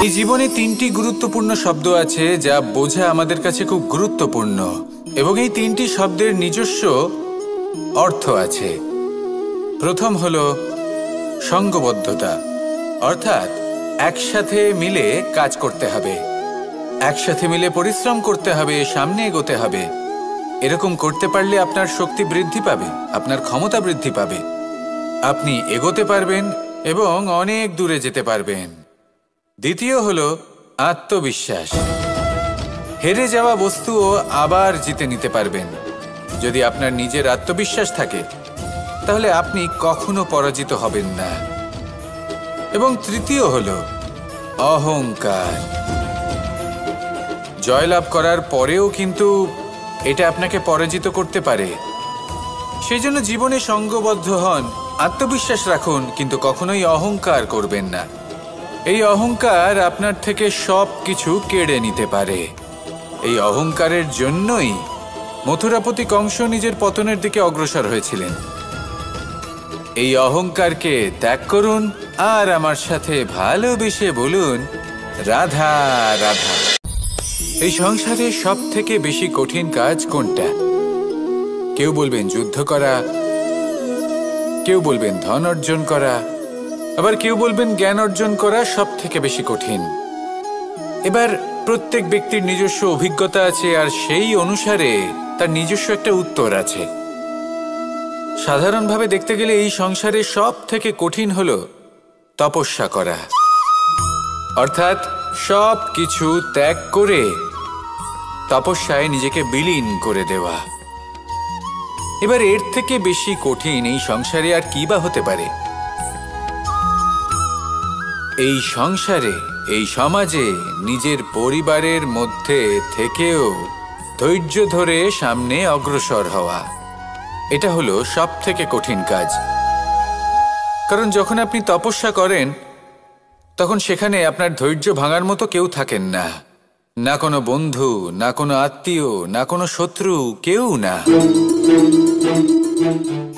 এই জীবনে তিনটি গুরুত্বপূর্ণ শব্দ আছে যা বোঝা আমাদের কাছে খুব গুরুত্বপূর্ণ, এবং এই তিনটি শব্দের নিজস্ব অর্থ আছে। প্রথম হলো সঙ্গবদ্ধতা, অর্থাৎ একসাথে মিলে কাজ করতে হবে, একসাথে মিলে পরিশ্রম করতে হবে, সামনে এগোতে হবে। এরকম করতে পারলে আপনার শক্তি বৃদ্ধি পাবে, আপনার ক্ষমতা বৃদ্ধি পাবে, আপনি এগোতে পারবেন এবং অনেক দূরে যেতে পারবেন। দ্বিতীয় হলো আত্মবিশ্বাস। হেরে যাওয়া বস্তুও আবার জিতে নিতে পারবেন। যদি আপনার নিজের আত্মবিশ্বাস থাকে তাহলে আপনি কখনো পরাজিত হবেন না। এবং তৃতীয় হলো অহংকার। জয়লাভ করার পরেও কিন্তু এটা আপনাকে পরাজিত করতে পারে। সেই জন্য জীবনে সঙ্গবদ্ধ হন, আত্মবিশ্বাস রাখুন, কিন্তু কখনোই অহংকার করবেন না। এই অহংকার আপনার থেকে সব কিছু কেড়ে নিতে পারে। এই অহংকারের জন্যই মথুরাপতি কংস নিজের পতনের দিকে অগ্রসর হয়েছিলেন। এই অহংকারকে ত্যাগ করুন আর আমার সাথে ভালোবেসে বলুন, রাধা রাধা। এই সংসারে সব থেকে বেশি কঠিন কাজ কোনটা? কেউ বলবেন যুদ্ধ করা, কেউ বলবেন ধন অর্জন করা, আবার কেউ বলবেন জ্ঞান অর্জন করা সব থেকে বেশি কঠিন। এবার প্রত্যেক ব্যক্তির নিজস্ব অভিজ্ঞতা আছে আর সেই অনুসারে তার নিজস্ব একটা উত্তর আছে। সাধারণভাবে দেখতে গেলে এই সংসারে সব থেকে কঠিন হলো তপস্যা করা, অর্থাৎ সব কিছু ত্যাগ করে তপস্যায় নিজেকে বিলীন করে দেওয়া। এবার এর থেকে বেশি কঠিন এই সংসারে আর কি বা হতে পারে? এই সংসারে, এই সমাজে, নিজের পরিবারের মধ্যে থেকেও ধৈর্য ধরে সামনে অগ্রসর হওয়া, এটা হলো সব থেকে কঠিন কাজ। কারণ যখন আপনি তপস্যা করেন তখন সেখানে আপনার ধৈর্য ভাঙার মতো কেউ থাকেন না, না কোনো বন্ধু, না কোনো আত্মীয়, না কোনো শত্রু, কেউ না।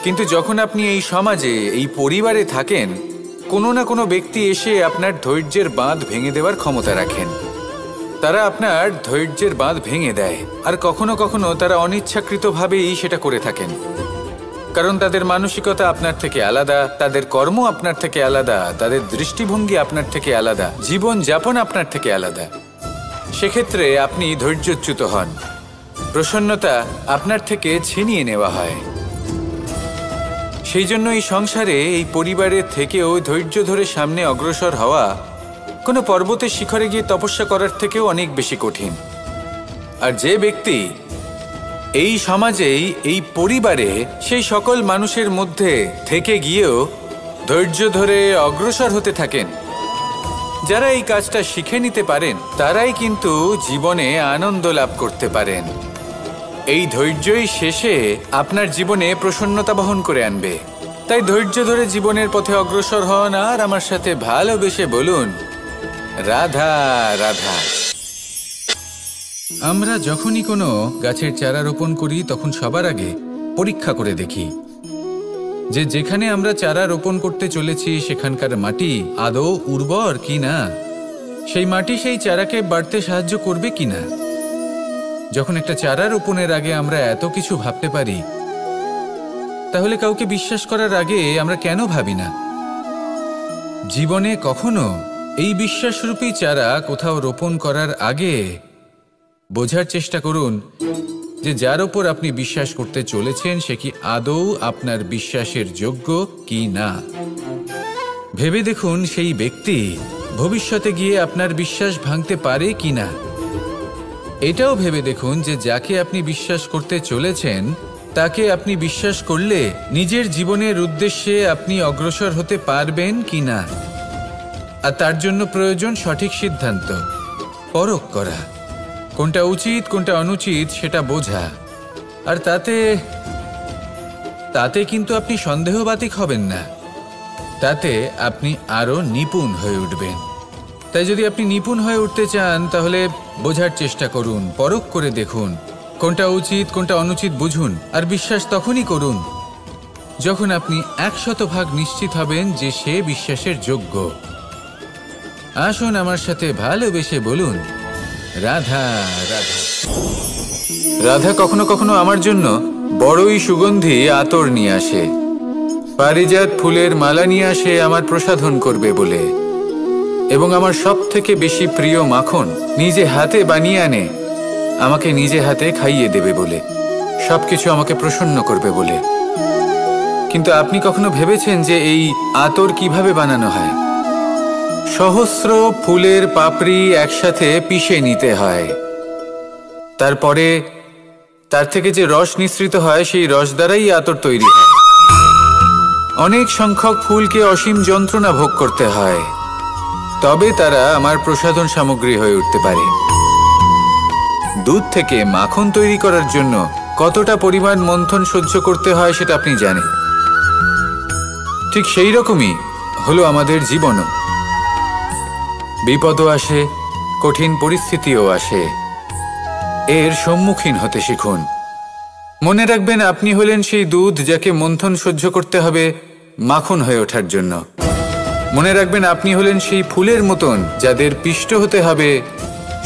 কিন্তু যখন আপনি এই সমাজে, এই পরিবারে থাকেন, কোনো না কোনো ব্যক্তি এসে আপনার ধৈর্যের বাঁধ ভেঙে দেওয়ার ক্ষমতা রাখেন। তারা আপনার ধৈর্যের বাঁধ ভেঙে দেয়, আর কখনো কখনো তারা অনিচ্ছাকৃতভাবেই সেটা করে থাকেন। কারণ তাদের মানসিকতা আপনার থেকে আলাদা, তাদের কর্ম আপনার থেকে আলাদা, তাদের দৃষ্টিভঙ্গি আপনার থেকে আলাদা, জীবন যাপন আপনার থেকে আলাদা। সেক্ষেত্রে আপনি ধৈর্যচ্যুত হন, প্রসন্নতা আপনার থেকে ছিনিয়ে নেওয়া হয়। সেই জন্য এই সংসারে, এই পরিবারের থেকেও ধৈর্য ধরে সামনে অগ্রসর হওয়া কোনো পর্বতের শিখরে গিয়ে তপস্যা করার থেকেও অনেক বেশি কঠিন। আর যে ব্যক্তি এই সমাজেই, এই পরিবারে, সেই সকল মানুষের মধ্যে থেকে গিয়েও ধৈর্য ধরে অগ্রসর হতে থাকেন, যারা এই কাজটা শিখে নিতে পারেন, তারাই কিন্তু জীবনে আনন্দ লাভ করতে পারেন। এই ধৈর্যই শেষে আপনার জীবনে প্রসন্নতা বহন করে আনবে। তাই ধৈর্য ধরে জীবনের পথে অগ্রসর হন আর আমার সাথে ভালোবেসে বলুন, রাধা রাধা। আমরা যখনই কোনো গাছের চারা রোপণ করি তখন সবার আগে পরীক্ষা করে দেখি যে যেখানে আমরা চারা রোপণ করতে চলেছি সেখানকার মাটি আদৌ উর্বর কি না, সেই মাটি সেই চারাকে বাড়তে সাহায্য করবে কিনা। যখন একটা চারা রোপণের আগে আমরা এত কিছু ভাবতে পারি, তাহলে কাউকে বিশ্বাস করার আগে আমরা কেন ভাবি না? জীবনে কখনো এই বিশ্বাসরূপী চারা কোথাও রোপণ করার আগে বোঝার চেষ্টা করুন যে যার ওপর আপনি বিশ্বাস করতে চলেছেন সে কি আদৌ আপনার বিশ্বাসের যোগ্য কি না। ভেবে দেখুন সেই ব্যক্তি ভবিষ্যতে গিয়ে আপনার বিশ্বাস ভাঙতে পারে কি না। এটাও ভেবে দেখুন যে যাকে আপনি বিশ্বাস করতে চলেছেন তাকে আপনি বিশ্বাস করলে নিজের জীবনের উদ্দেশ্যে আপনি অগ্রসর হতে পারবেন কি না। আর তার জন্য প্রয়োজন সঠিক সিদ্ধান্ত, পরখ করা, কোনটা উচিত কোনটা অনুচিত সেটা বোঝা। আর তাতে কিন্তু আপনি সন্দেহবাতিক হবেন না, তাতে আপনি আরো নিপুণ হয়ে উঠবেন। তাই যদি আপনি নিপুণ হয়ে উঠতে চান তাহলে বোঝার চেষ্টা করুন, পরখ করে দেখুন, কোনটা উচিত কোনটা অনুচিত বুঝুন। আর বিশ্বাস তখনই করুন যখন আপনি 100% নিশ্চিত হবেন যে সে বিশ্বাসের যোগ্য। আসুন আমার সাথে ভালোবেসে বলুন, রাধা রাধা। রাধা কখনো কখনো আমার জন্য বড়ই সুগন্ধি আতর নিয়ে আসে, পারিজাত ফুলের মালা নিয়ে আসে আমার প্রসাধন করবে বলে, এবং আমার সব থেকে বেশি প্রিয় মাখন নিজে হাতে বানিয়ে আনে আমাকে নিজে হাতে খাইয়ে দেবে বলে, সবকিছু আমাকে প্রসন্ন করবে বলে। কিন্তু আপনি কখনো ভেবেছেন যে এই আতর কিভাবে বানানো হয়? সহস্র ফুলের পাপড়ি একসাথে পিষে নিতে হয়, তারপরে তার থেকে যে রস নিঃসৃত হয় সেই রস দ্বারাই আতর তৈরি হয়। অনেক সংখ্যক ফুলকে অসীম যন্ত্রণা ভোগ করতে হয়, তবে তারা আমার প্রসাধন সামগ্রী হয়ে উঠতে পারে। দুধ থেকে মাখন তৈরি করার জন্য কতটা পরিমাণ মন্থন সহ্য করতে হয় সেটা আপনি জানেন। ঠিক সেই রকমই হলো আমাদের জীবনও। বিপদও আসে, কঠিন পরিস্থিতিও আসে, এর সম্মুখীন হতে শিখুন। মনে রাখবেন, আপনি হলেন সেই দুধ যাকে মন্থন সহ্য করতে হবে মাখন হয়ে ওঠার জন্য। মনে রাখবেন, আপনি হলেন সেই ফুলের মতন যাদের পিষ্ট হতে হবে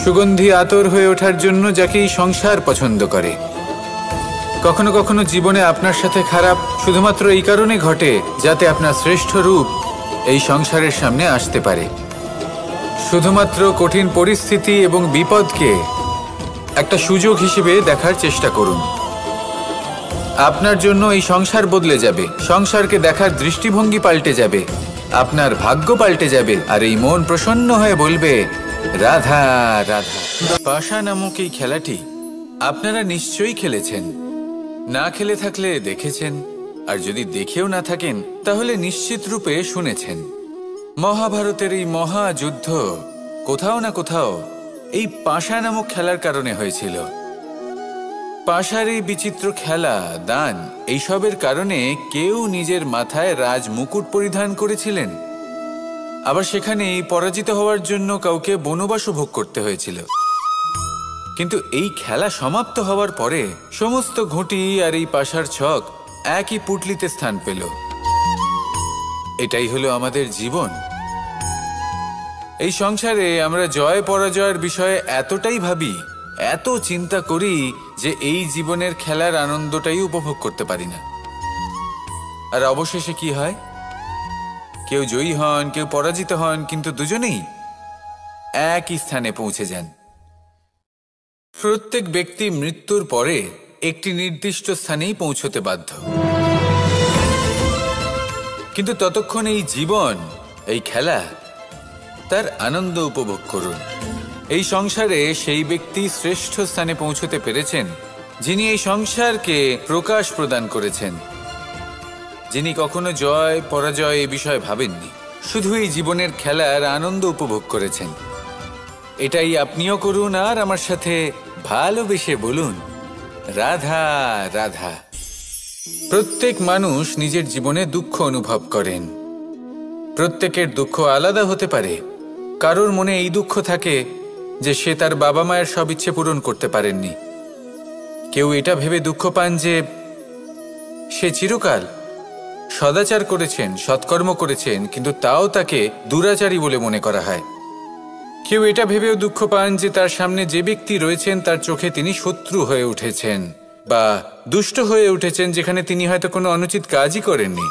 সুগন্ধি আতর হয়ে ওঠার জন্য, যাকে এই সংসার পছন্দ করে। কখনো কখনো জীবনে আপনার সাথে খারাপ শুধুমাত্র এই কারণে ঘটে যাতে আপনার শ্রেষ্ঠ রূপ এই সংসারের সামনে আসতে পারে। শুধুমাত্র কঠিন পরিস্থিতি এবং বিপদকে একটা সুযোগ হিসেবে দেখার চেষ্টা করুন। আপনার জন্য এই সংসার বদলে যাবে, সংসারকে দেখার দৃষ্টিভঙ্গি পাল্টে যাবে, আপনার ভাগ্য পাল্টে যাবে, আর এই মন প্রসন্ন হয়ে বলবে, রাধা রাধা। পাশা নামক এই খেলাটি আপনারা নিশ্চয়ই খেলেছেন, না খেলে থাকলে দেখেছেন, আর যদি দেখেও না থাকেন তাহলে নিশ্চিত রূপে শুনেছেন। মহাভারতের এই মহাযুদ্ধ কোথাও না কোথাও এই পাশা নামক খেলার কারণে হয়েছিল। পাশার এই বিচিত্র খেলা, দান, এইসবের কারণে কেউ নিজের মাথায় রাজ মুকুট পরিধান করেছিলেন, আবার সেখানেই পরাজিত হওয়ার জন্য কাউকে বনবাসও ভোগ করতে হয়েছিল। কিন্তু এই খেলা সমাপ্ত হওয়ার পরে সমস্ত ঘুঁটি আর এই পাশার ছক একই পুটলিতে স্থান পেল। এটাই হলো আমাদের জীবন। এই সংসারে আমরা জয় পরাজয়ের বিষয়ে এতটাই ভাবি, এত চিন্তা করি যে এই জীবনের খেলার আনন্দটাই উপভোগ করতে পারি না। আর অবশেষে কি হয়? কেউ জয়ী হন, কেউ পরাজিত হন, কিন্তু দুজনেই একই স্থানে পৌঁছে যান। প্রত্যেক ব্যক্তি মৃত্যুর পরে একটি নির্দিষ্ট স্থানেই পৌঁছতে বাধ্য, কিন্তু ততক্ষণ এই জীবন, এই খেলা, তার আনন্দ উপভোগ করুন। এই সংসারে সেই ব্যক্তি শ্রেষ্ঠ স্থানে পৌঁছতে পেরেছেন যিনি এই সংসারকে প্রকাশ প্রদান করেছেন, যিনি কখনো জয় পরাজয় এ বিষয়ে ভাবেননি, শুধু এই জীবনের খেলার আনন্দ উপভোগ করেছেন। এটাই আপনিও করুন, আর আমার সাথে ভালোবেসে বলুন, রাধা রাধা। প্রত্যেক মানুষ নিজের জীবনে দুঃখ অনুভব করেন। প্রত্যেকের দুঃখ আলাদা হতে পারে। কারোর মনে এই দুঃখ থাকে যে সে তার বাবা মায়ের সব ইচ্ছে পূরণ করতে পারেননি। কেউ এটা ভেবে দুঃখ পান যে সে চিরকাল সদাচার করেছেন, সৎকর্ম করেছেন, কিন্তু তাও তাকে দুরাচারী বলে মনে করা হয়। কেউ এটা ভেবেও দুঃখ পান যে তার সামনে যে ব্যক্তি রয়েছেন তার চোখে তিনি শত্রু হয়ে উঠেছেন বা দুষ্ট হয়ে উঠেছেন, যেখানে তিনি হয়তো কোনো অনুচিত কাজই করেননি।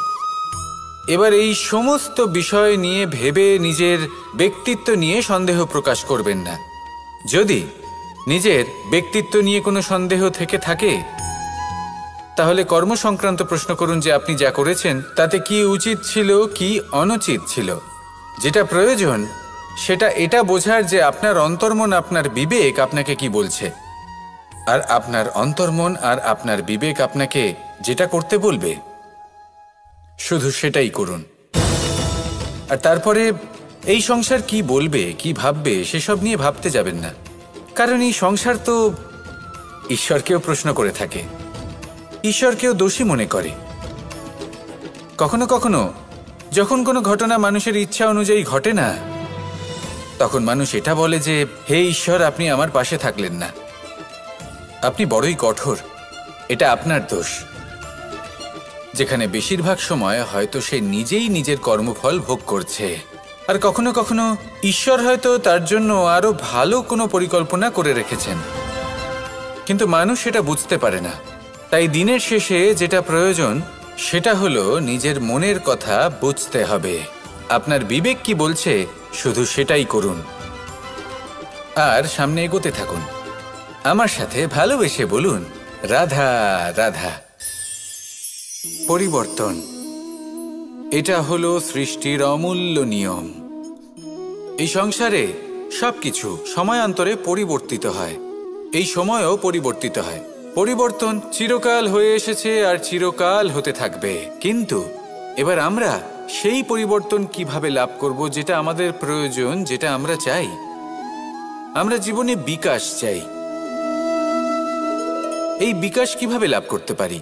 এবার এই সমস্ত বিষয় নিয়ে ভেবে নিজের ব্যক্তিত্ব নিয়ে সন্দেহ প্রকাশ করবেন না। যদি নিজের ব্যক্তিত্ব নিয়ে কোনো সন্দেহ থেকে থাকে তাহলে কর্ম সংক্রান্ত প্রশ্ন করুন যে আপনি যা করেছেন তাতে কি উচিত ছিল, কি অনুচিত ছিল। যেটা প্রয়োজন সেটা এটা বোঝার যে আপনার অন্তর্মন, আপনার বিবেক আপনাকে কি বলছে, আর আপনার অন্তর্মন আর আপনার বিবেক আপনাকে যেটা করতে বলবে শুধু সেটাই করুন। আর তারপরে এই সংসার কি বলবে, কি ভাববে সেসব নিয়ে ভাবতে যাবেন না, কারণ এই সংসার তো ঈশ্বরকেও প্রশ্ন করে থাকে, ঈশ্বরকেও দোষী মনে করে। কখনো কখনো যখন কোনো ঘটনা মানুষের ইচ্ছা অনুযায়ী ঘটে না, তখন মানুষ এটা বলে যে হে ঈশ্বর, আপনি আমার পাশে থাকলেন না, আপনি বড়ই কঠোর, এটা আপনার দোষ। যেখানে বেশিরভাগ সময় হয়তো সে নিজেই নিজের কর্মফল ভোগ করছে, আর কখনো কখনো ঈশ্বর হয়তো তার জন্য আরো ভালো কোনো পরিকল্পনা করে রেখেছেন, কিন্তু মানুষ সেটা বুঝতে পারে না। তাই দিনের শেষে যেটা প্রয়োজন সেটা হলো নিজের মনের কথা বুঝতে হবে। আপনার বিবেক কি বলছে শুধু সেটাই করুন আর সামনে এগোতে থাকুন। আমার সাথে ভালোবেসে বলুন, রাধা রাধা। পরিবর্তন, এটা হলো সৃষ্টির অমূল্য নিয়ম। এই সংসারে সবকিছু সময়ান্তরে পরিবর্তিত হয়, এই সময়ও পরিবর্তিত হয়। পরিবর্তন চিরকাল হয়ে এসেছে আর চিরকাল হতে থাকবে, কিন্তু এবার আমরা সেই পরিবর্তন কিভাবে লাভ করব যেটা আমাদের প্রয়োজন, যেটা আমরা চাই। আমরা জীবনে বিকাশ চাই। এই বিকাশ কিভাবে লাভ করতে পারি?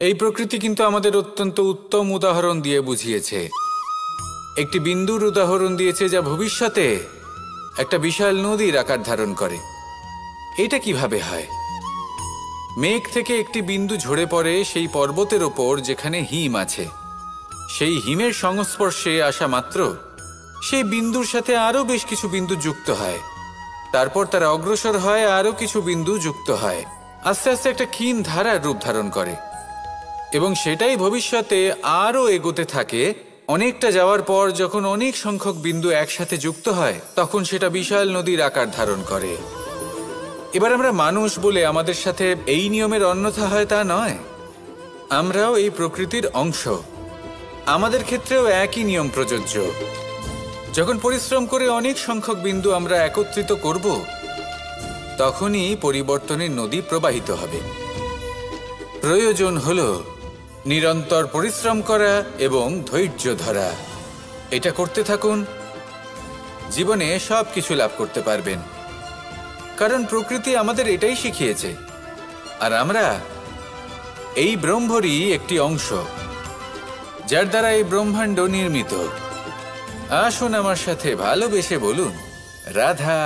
এই প্রকৃতি কিন্তু আমাদের অত্যন্ত উত্তম উদাহরণ দিয়ে বুঝিয়েছে। একটি বিন্দুর উদাহরণ দিয়েছে যা ভবিষ্যতে একটা বিশাল নদীর আকার ধারণ করে। এটা কিভাবে হয়? মেঘ থেকে একটি বিন্দু ঝরে পড়ে সেই পর্বতের ওপর যেখানে হিম আছে। সেই হিমের সংস্পর্শে আসা মাত্র সেই বিন্দুর সাথে আরো বেশ কিছু বিন্দু যুক্ত হয়। তারপর তারা অগ্রসর হয়, আরো কিছু বিন্দু যুক্ত হয়, আস্তে আস্তে একটা ক্ষীণ ধারার রূপ ধারণ করে এবং সেটাই ভবিষ্যতে আরো এগোতে থাকে। অনেকটা যাওয়ার পর যখন অনেক সংখ্যক বিন্দু একসাথে যুক্ত হয় তখন সেটা বিশাল নদীর আকার ধারণ করে। এবার আমরা মানুষ বলে আমাদের সাথে এই নিয়মের অন্যথা হয় তা নয়। আমরাও এই প্রকৃতির অংশ, আমাদের ক্ষেত্রেও একই নিয়ম প্রযোজ্য। যখন পরিশ্রম করে অনেক সংখ্যক বিন্দু আমরা একত্রিত করব তখনই পরিবর্তনের নদী প্রবাহিত হবে। প্রয়োজন হলো নিরন্তর পরিশ্রম করা এবং ধৈর্য ধরা। এটা করতে থাকুন, জীবনে সব কিছু লাভ করতে পারবেন, কারণ প্রকৃতি আমাদের এটাই শিখিয়েছে। আর আমরা এই ব্রহ্মরই একটি অংশ, যার দ্বারা এই ব্রহ্মাণ্ড নির্মিত। আসুন আমার সাথে ভালোবেসে বলুন, রাধা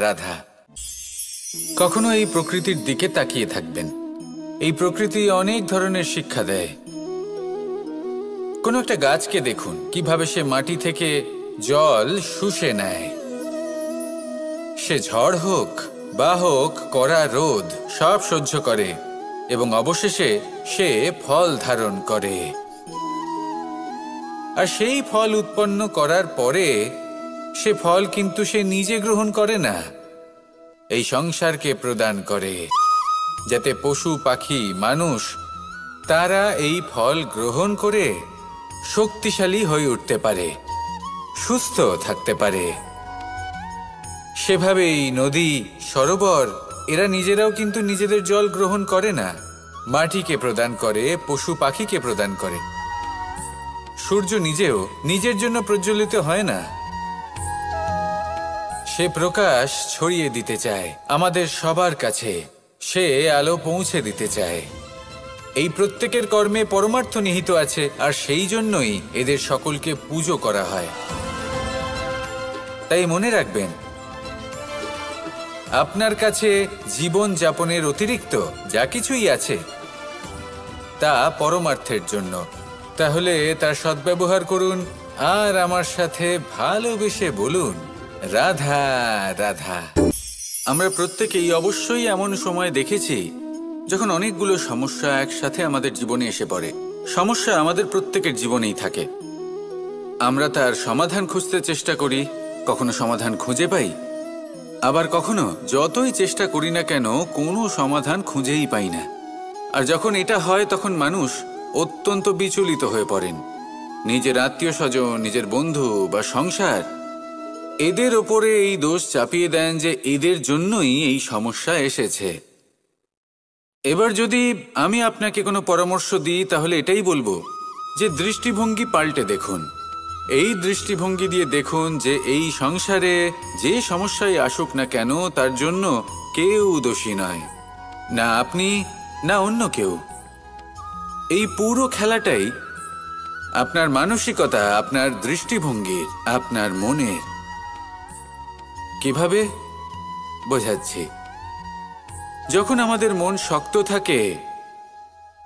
রাধা। কখনো এই প্রকৃতির দিকে তাকিয়ে থাকবেন। এই প্রকৃতি অনেক ধরনের শিক্ষা দেয়। কোনো একটা গাছকে দেখুন কিভাবে সে মাটি থেকে জল শুষে নেয়। সে ঝড় হোক বা হোক কড়া রোদ সব সহ্য করে এবং অবশেষে সে ফল ধারণ করে। আর সেই ফল উৎপন্ন করার পরে সে ফল কিন্তু সে নিজে গ্রহণ করে না, এই সংসারকে প্রদান করে, যাতে পশু পাখি মানুষ তারা এই ফল গ্রহণ করে শক্তিশালী হয়ে উঠতে পারে, সুস্থ থাকতে পারে। সেভাবেই নদী, সরোবর এরা নিজেরাও কিন্তু নিজেদের জল গ্রহণ করে না, মাটিকে প্রদান করে, পশু পাখিকে প্রদান করে। সূর্য নিজেও নিজের জন্য প্রজ্বলিত হয় না, সে প্রকাশ ছড়িয়ে দিতে চায় আমাদের সবার কাছে, সে আলো পৌঁছে দিতে চায়। এই প্রত্যেকের কর্মে পরমার্থ নিহিত আছে, আর সেই জন্যই এদের সকলকে পুজো করা হয়। তাই মনে রাখবেন, আপনার কাছে জীবন যাপনের অতিরিক্ত যা কিছুই আছে তা পরমার্থের জন্য। তাহলে তার সদ্ব্যবহার করুন আর আমার সাথে ভালোবেসে বলুন, রাধা রাধা। আমরা প্রত্যেকেই অবশ্যই এমন সময় দেখেছি যখন অনেকগুলো সমস্যা একসাথে আমাদের জীবনে এসে পড়ে। সমস্যা আমাদের প্রত্যেকের জীবনেই থাকে। আমরা তার সমাধান খুঁজতে চেষ্টা করি, কখনো সমাধান খুঁজে পাই, আবার কখনো যতই চেষ্টা করি না কেন কোনো সমাধান খুঁজেই পাই না। আর যখন এটা হয় তখন মানুষ অত্যন্ত বিচলিত হয়ে পড়েন। নিজের আত্মীয় স্বজন, নিজের বন্ধু বা সংসার এদের ওপরে এই দোষ চাপিয়ে দেন যে এদের জন্যই এই সমস্যা এসেছে। এবার যদি আমি আপনাকে কোনো পরামর্শ দিই তাহলে এটাই বলবো যে দৃষ্টিভঙ্গি পাল্টে দেখুন। এই দৃষ্টিভঙ্গি দিয়ে দেখুন যে এই সংসারে যে সমস্যাই আসুক না কেন তার জন্য কেউ দোষী নয়, না আপনি না অন্য কেউ। এই পুরো খেলাটাই আপনার মানসিকতা, আপনার দৃষ্টিভঙ্গির, আপনার মনের। কিভাবে বোঝাচ্ছি? যখন আমাদের মন শক্ত থাকে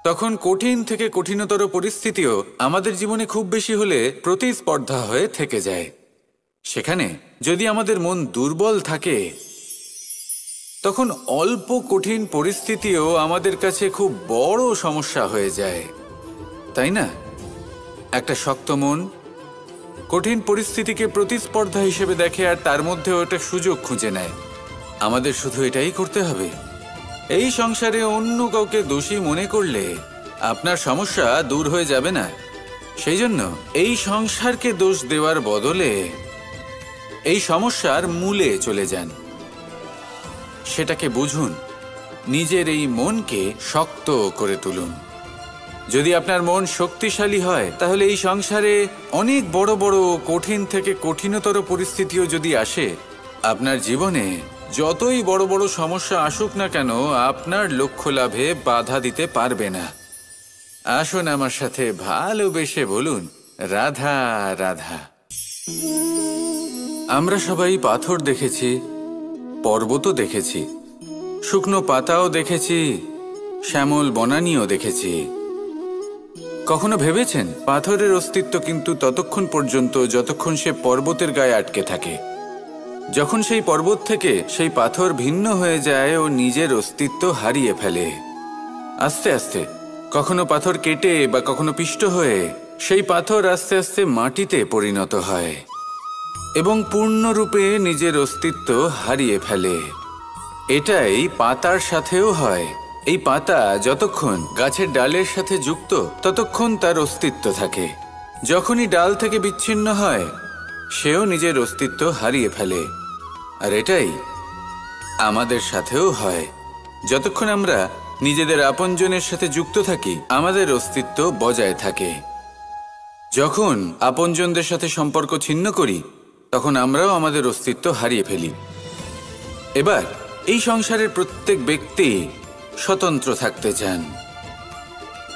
তখন কঠিন থেকে কঠিনতর পরিস্থিতিও আমাদের জীবনে খুব বেশি হলে প্রতিস্পর্ধা হয়ে থেকে যায়। সেখানে যদি আমাদের মন দুর্বল থাকে, তখন অল্প কঠিন পরিস্থিতিও আমাদের কাছে খুব বড় সমস্যা হয়ে যায়, তাই না? একটা শক্ত মন কঠিন পরিস্থিতিকে প্রতিস্পর্ধা হিসেবে দেখে আর তার মধ্যে ওটা সুযোগ খুঁজে নেয়। আমাদের শুধু এটাই করতে হবে। এই সংসারে অন্য কাউকে দোষী মনে করলে আপনার সমস্যা দূর হয়ে যাবে না। সেই জন্য এই সংসারকে দোষ দেওয়ার বদলে এই সমস্যার মূলে চলে যান, সেটাকে বুঝুন, নিজের এই মনকে শক্ত করে তুলুন। যদি আপনার মন শক্তিশালী হয়, তাহলে এই সংসারে অনেক বড় বড় কঠিন থেকে কঠিনতর পরিস্থিতিও যদি আসে, আপনার জীবনে যতই বড় বড় সমস্যা আসুক না কেন, আপনার লক্ষ্য লাভে বাধা দিতে পারবে না। আসুন আমার সাথে ভালোবেসে বলুন, রাধা রাধা। আমরা সবাই পাথর দেখেছি, পর্বতও দেখেছি, শুকনো পাতাও দেখেছি, শ্যামল বনানীও দেখেছি। কখনো ভেবেছেন পাথরের অস্তিত্ব কিন্তু ততক্ষণ পর্যন্ত যতক্ষণ সে পর্বতের গায়ে আটকে থাকে। যখন সেই পর্বত থেকে সেই পাথর ভিন্ন হয়ে যায় ও নিজের অস্তিত্ব হারিয়ে ফেলে। আস্তে আস্তে কখনো পাথর কেটে বা কখনো পিষ্ট হয়ে সেই পাথর আস্তে আস্তে মাটিতে পরিণত হয় এবং পূর্ণরূপে নিজের অস্তিত্ব হারিয়ে ফেলে। এটাই পাতার সাথেও হয়। এই পাতা যতক্ষণ গাছের ডালের সাথে যুক্ত ততক্ষণ তার অস্তিত্ব থাকে। যখনই ডাল থেকে বিচ্ছিন্ন হয়, সেও নিজের অস্তিত্ব হারিয়ে ফেলে। আর এটাই আমাদের সাথেও হয়। যতক্ষণ আমরা নিজেদের আপনজনের সাথে যুক্ত থাকি, আমাদের অস্তিত্ব বজায় থাকে। যখন আপনজনদের সাথে সম্পর্ক ছিন্ন করি, তখন আমরাও আমাদের অস্তিত্ব হারিয়ে ফেলি। এবার এই সংসারের প্রত্যেক ব্যক্তি স্বতন্ত্র থাকতে চান,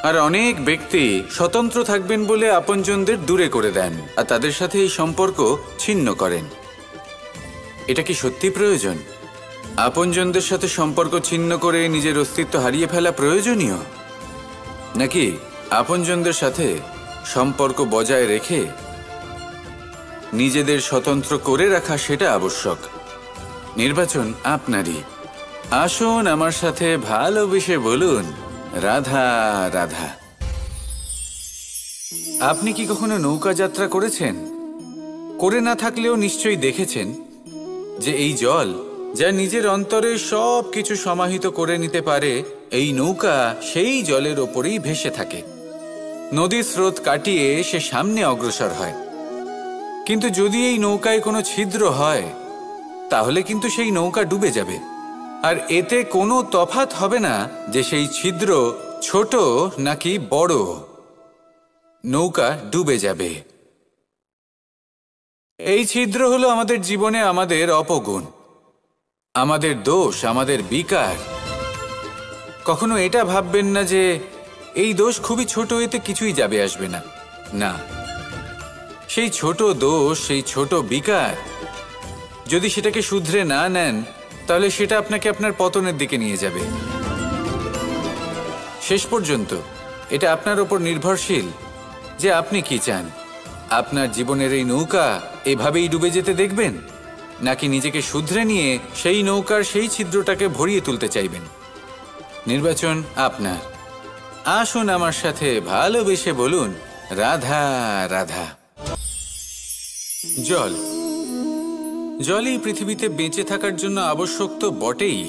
আর অনেক ব্যক্তি স্বতন্ত্র থাকবেন বলে আপনজনদের দূরে করে দেন আর তাদের সাথে এই সম্পর্ক ছিন্ন করেন। এটা কি সত্যি প্রয়োজন? আপনজনদের সাথে সম্পর্ক ছিন্ন করে নিজের অস্তিত্ব হারিয়ে ফেলা প্রয়োজনীয়, নাকি আপনজনদের সাথে সম্পর্ক বজায় রেখে নিজেদের স্বতন্ত্র করে রাখা সেটা আবশ্যক? নির্বাচন আপনারই। আসুন আমার সাথে ভালোবেসে বলুন, রাধা রাধা। আপনি কি কখনো নৌকা যাত্রা করেছেন? করে না থাকলেও নিশ্চয়ই দেখেছেন যে এই জল যা নিজের অন্তরে সব কিছু সমাহিত করে নিতে পারে, এই নৌকা সেই জলের ওপরেই ভেসে থাকে। নদীর স্রোত কাটিয়ে সে সামনে অগ্রসর হয়। কিন্তু যদি এই নৌকায় কোনো ছিদ্র হয়, তাহলে কিন্তু সেই নৌকা ডুবে যাবে। আর এতে কোনো তফাৎ হবে না যে সেই ছিদ্র ছোট নাকি বড়, নৌকা ডুবে যাবে। এই ছিদ্র হলো আমাদের জীবনে আমাদের অপগুণ, আমাদের দোষ, আমাদের বিকার। কখনো এটা ভাববেন না যে এই দোষ খুবই ছোট, এতে কিছুই যাবে আসবে না। না, সেই ছোট দোষ, সেই ছোট বিকার যদি সেটাকে শুধরে না নেন, তাহলে সেটা আপনাকে আপনার পতনের দিকে নিয়ে যাবে। শেষ পর্যন্ত এটা আপনার ওপর নির্ভরশীল যে আপনি কি চান। আপনার জীবনের এই নৌকা এভাবেই ডুবে যেতে দেখবেন, নাকি নিজেকে শুধরে নিয়ে সেই নৌকার সেই ছিদ্রটাকে ভরিয়ে তুলতে চাইবেন? নির্বাচন আপনার। আসুন আমার সাথে ভালোবেসে বলুন, রাধা রাধা। জল, জলই পৃথিবীতে বেঁচে থাকার জন্য আবশ্যক তো বটেই,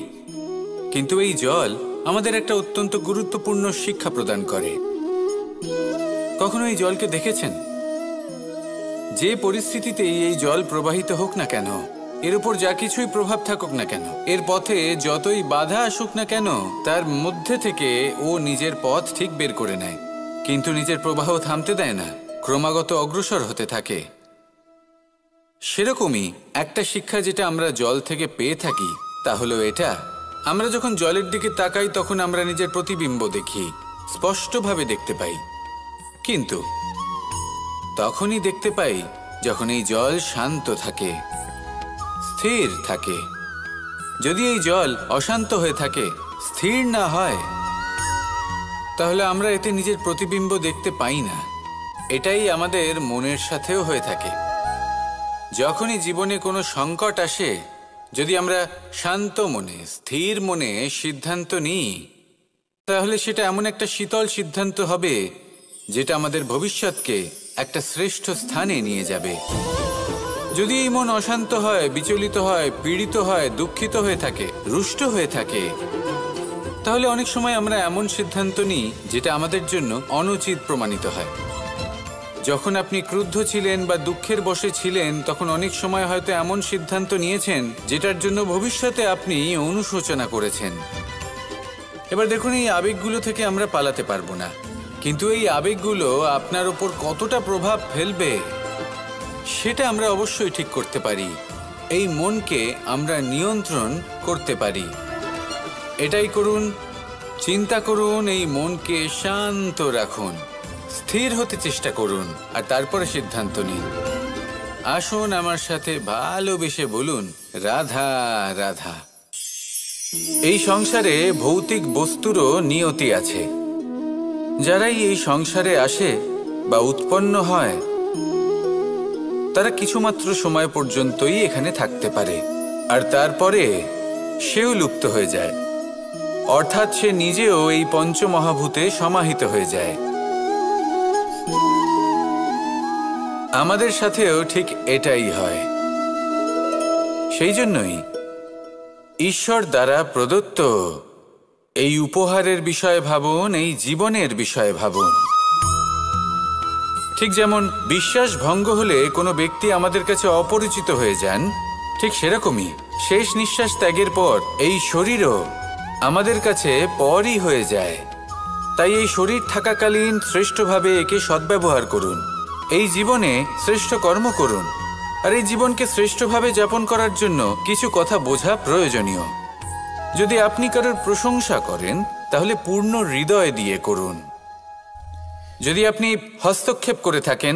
কিন্তু এই জল আমাদের একটা অত্যন্ত গুরুত্বপূর্ণ শিক্ষা প্রদান করে। কখনো এই জলকে দেখেছেন? যে পরিস্থিতিতেই এই জল প্রবাহিত হোক না কেন, এর উপর যা কিছুই প্রভাব থাকুক না কেন, এর পথে যতই বাধা আসুক না কেন, তার মধ্যে থেকে ও নিজের পথ ঠিক বের করে নেয়, কিন্তু নিজের প্রবাহ থামতে দেয় না, ক্রমাগত অগ্রসর হতে থাকে। সেরকমই একটা শিক্ষা যেটা আমরা জল থেকে পেয়ে থাকি, তা হলো এটা: আমরা যখন জলের দিকে তাকাই তখন আমরা নিজের প্রতিবিম্ব দেখি, স্পষ্টভাবে দেখতে পাই। কিন্তু তখনই দেখতে পাই যখন এই জল শান্ত থাকে, স্থির থাকে। যদি এই জল অশান্ত হয়ে থাকে, স্থির না হয়, তাহলে আমরা এতে নিজের প্রতিবিম্ব দেখতে পাই না। এটাই আমাদের মনের সাথেও হয়ে থাকে। যখনই জীবনে কোনো সংকট আসে, যদি আমরা শান্ত মনে, স্থির মনে সিদ্ধান্ত নিই, তাহলে সেটা এমন একটা শীতল সিদ্ধান্ত হবে যেটা আমাদের ভবিষ্যৎকে একটা শ্রেষ্ঠ স্থানে নিয়ে যাবে। যদি এই মন অশান্ত হয়, বিচলিত হয়, পীড়িত হয়, দুঃখিত হয়ে থাকে, রুষ্ট হয়ে থাকে, তাহলে অনেক সময় আমরা এমন সিদ্ধান্ত নিই যেটা আমাদের জন্য অনুচিত প্রমাণিত হয়। যখন আপনি ক্রুদ্ধ ছিলেন বা দুঃখের বশে ছিলেন, তখন অনেক সময় হয়তো এমন সিদ্ধান্ত নিয়েছেন যেটার জন্য ভবিষ্যতে আপনি অনুশোচনা করেছেন। এবার দেখুন, এই আবেগগুলো থেকে আমরা পালাতে পারবো না, কিন্তু এই আবেগগুলো আপনার উপর কতটা প্রভাব ফেলবে সেটা আমরা অবশ্যই ঠিক করতে পারি। এই মনকে আমরা নিয়ন্ত্রণ করতে পারি। এটাই করুন, চিন্তা করুন, এই মনকে শান্ত রাখুন, স্থির হতে চেষ্টা করুন, আর তারপরে সিদ্ধান্ত নিন। আসুন আমার সাথে ভালোবেসে বলুন, রাধা রাধা। এই সংসারে ভৌতিক বস্তুরও নিয়তি আছে। যারাই এই সংসারে আসে বা উৎপন্ন হয়, তারা কিছুমাত্র সময় পর্যন্তই এখানে থাকতে পারে, আর তারপরে সেও লুপ্ত হয়ে যায়, অর্থাৎ সে নিজেও এই পঞ্চমহাভূতে সমাহিত হয়ে যায়। আমাদের সাথেও ঠিক এটাই হয়। সেই জন্যই ঈশ্বর দ্বারা প্রদত্ত এই উপহারের বিষয়ে ভাবুন, এই জীবনের বিষয়ে ভাবুন। ঠিক যেমন বিশ্বাস ভঙ্গ হলে কোনো ব্যক্তি আমাদের কাছে অপরিচিত হয়ে যান, ঠিক সেরকমই শেষ নিঃশ্বাস ত্যাগের পর এই শরীরও আমাদের কাছে পরই হয়ে যায়। তাই এই শরীর থাকাকালীন শ্রেষ্ঠভাবে একে সদ্ব্যবহার করুন, এই জীবনে শ্রেষ্ঠ কর্ম করুন, আর এই জীবনকে শ্রেষ্ঠভাবে যাপন করার জন্য কিছু কথা বোঝা প্রয়োজনীয়। যদি আপনি কারোর প্রশংসা করেন, তাহলে পূর্ণ হৃদয় দিয়ে করুন। যদি আপনি হস্তক্ষেপ করে থাকেন,